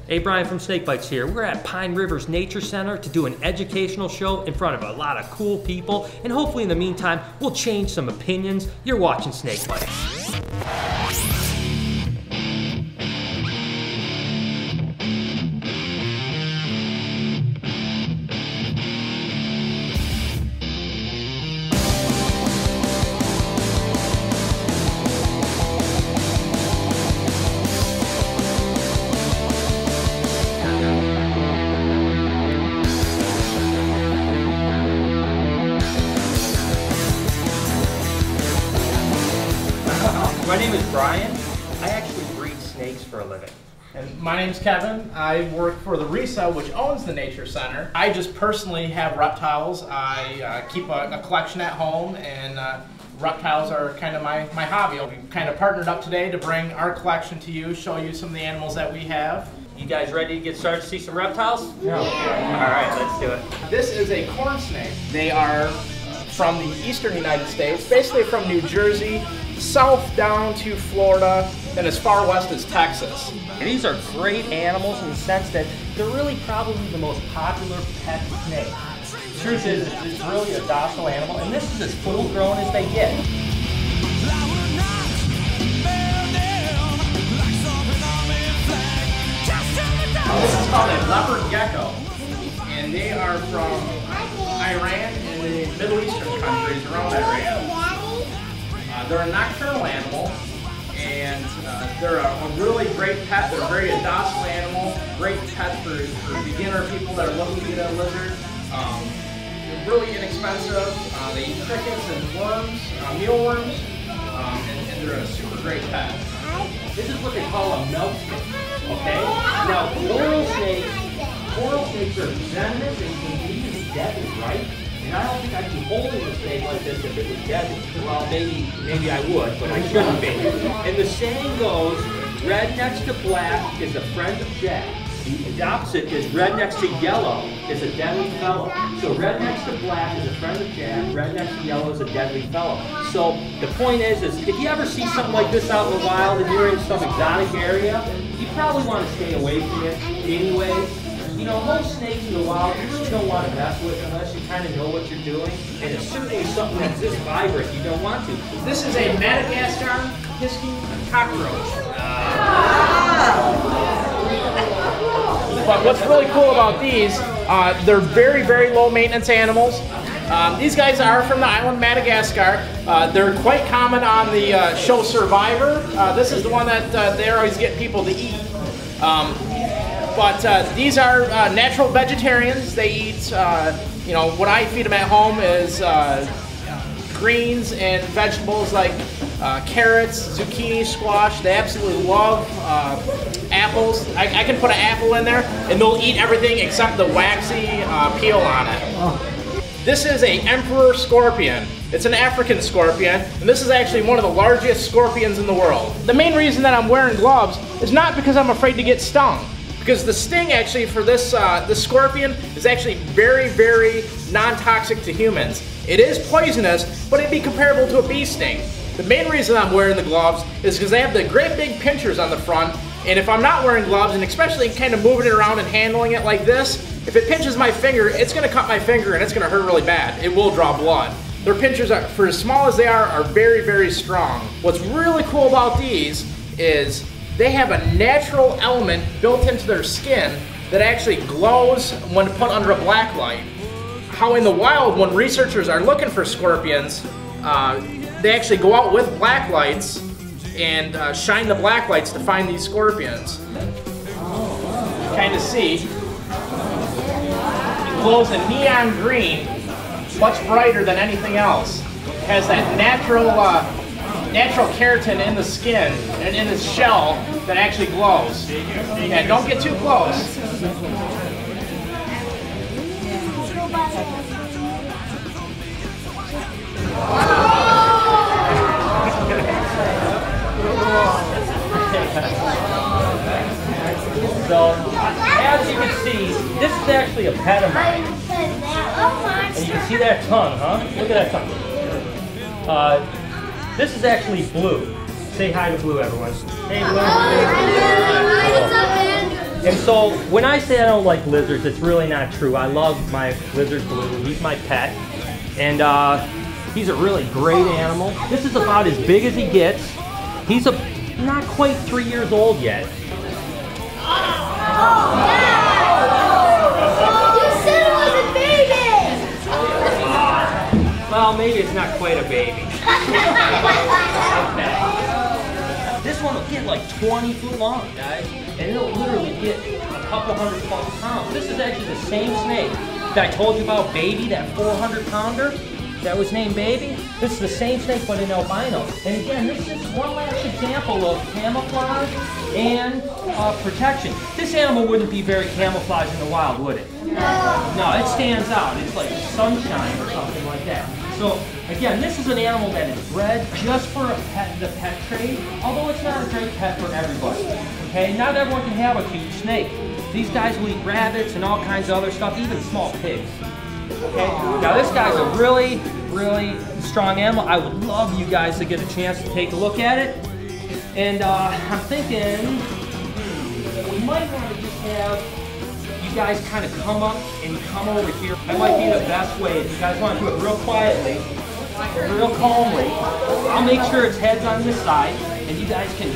Hey, Brian from Snake Bytes here. We're at Pine Rivers Nature Center to do an educational show in front of a lot of cool people, and hopefully in the meantime, we'll change some opinions. You're watching Snake Bytes. My name is Brian. I actually breed snakes for a living. And my name's Kevin. I work for the RESA, which owns the Nature Center. I just personally have reptiles. I keep a collection at home, and reptiles are kind of my hobby. We kind of partnered up today to bring our collection to you, show you some of the animals that we have. You guys ready to get started to see some reptiles? Yeah. All right, let's do it. This is a corn snake. They are from the eastern United States, basically from New Jersey, south down to Florida, and as far west as Texas. And these are great animals in the sense that they're really probably the most popular pet snake. The truth is, it's really a docile animal, and this is as full grown as they get. This is called a leopard gecko, and they are from Iran and the Middle Eastern countries around Iran. They're a nocturnal animal, and they're a really great pet. They're a very docile animal, great pet for beginner people that are looking to get a lizard. They're really inexpensive. They eat crickets and worms, mealworms, and they're a super great pet. This is what they call a milk snake, okay? Now, coral snakes are venomous and can be deadly, right? And I don't think I'd be holding a snake like this if it was deadly. Well, maybe I would, but I shouldn't be. And the saying goes, red next to black is a friend of Jack. The opposite is red next to yellow is a deadly fellow. So red next to black is a friend of Jack, red next to yellow is a deadly fellow. So the point is if you ever see something like this out in the wild and you're in some exotic area, you probably want to stay away from it anyway. You know, most snakes in the wild you really don't want to mess with unless you kind of know what you're doing. And it's certainly something that's this vibrant you don't want to. This is a Madagascar Hisking cockroach. But what's really cool about these, they're very, very low maintenance animals. These guys are from the island Madagascar. They're quite common on the show Survivor. This is the one that they always get people to eat. But these are natural vegetarians. They eat, you know, what I feed them at home is greens and vegetables like carrots, zucchini, squash. They absolutely love apples. I can put an apple in there and they'll eat everything except the waxy peel on it. This is an emperor scorpion. It's an African scorpion, and this is actually one of the largest scorpions in the world. The main reason that I'm wearing gloves is not because I'm afraid to get stung, because the sting actually for this scorpion is actually very, very non-toxic to humans. It is poisonous, but it'd be comparable to a bee sting. The main reason I'm wearing the gloves is because they have the great big pinchers on the front, and if I'm not wearing gloves, and especially kind of moving it around and handling it like this, if it pinches my finger, it's going to cut my finger and it's going to hurt really bad. It will draw blood. Their pinchers, are, for as small as they are very, very strong. What's really cool about these is they have a natural element built into their skin that actually glows when put under a black light. How in the wild, when researchers are looking for scorpions, they actually go out with black lights and shine the black lights to find these scorpions. You kind of see, it glows a neon green, much brighter than anything else. It has that natural keratin in the skin and in its shell that actually glows. Yeah, don't get too close. So, as you can see, this is actually a pet of mine. And you can see that tongue, huh? Look at that tongue. This is actually Blue. Say hi to Blue, everyone. Hey, Blue. Hi, what's up, man? And so when I say I don't like lizards, it's really not true. I love my lizard Blue. He's my pet. And he's a really great animal. This is about as big as he gets. He's not quite 3 years old yet. You said it was a baby! Well, maybe it's not quite a baby. Okay. This one will get like 20 foot long, guys. And it'll literally get a couple 100+ pounds. This is actually the same snake that I told you about, Baby, that 400-pounder that was named Baby. This is the same snake, but in albino. And again, this is one last example of camouflage and protection. This animal wouldn't be very camouflaged in the wild, would it? No, it stands out. It's like sunshine or something like that. So again, this is an animal that is bred just for the pet trade, although it's not a great pet for everybody. Okay, not everyone can have a cute snake. These guys will eat rabbits and all kinds of other stuff, even small pigs. Okay, now this guy's a really, really strong animal. I would love you guys to get a chance to take a look at it. And I'm thinking we might want to just have you guys kind of come up and come over here. That might be the best way. If you guys want to do it real quietly, real calmly, I'll make sure its head's on this side, and you guys can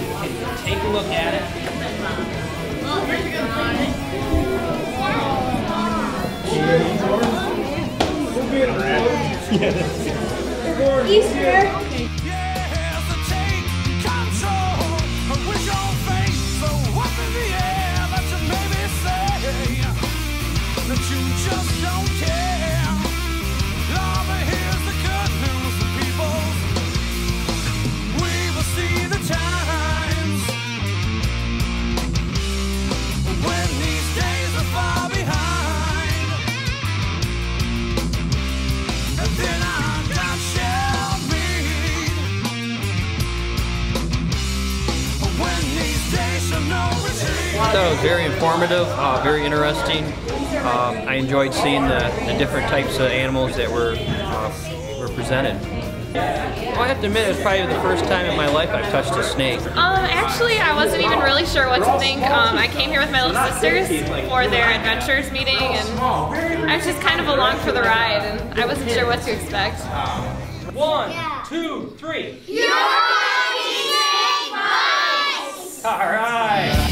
take a look at it. Easter. I thought it was very informative, very interesting. I enjoyed seeing the different types of animals that were presented. Well, I have to admit, it was probably the first time in my life I've touched a snake. Actually, I wasn't even really sure what to think. I came here with my little sisters for their adventures meeting, and I was just kind of along for the ride, and I wasn't sure what to expect. 1, 2, 3. You're watching Bytes! All right.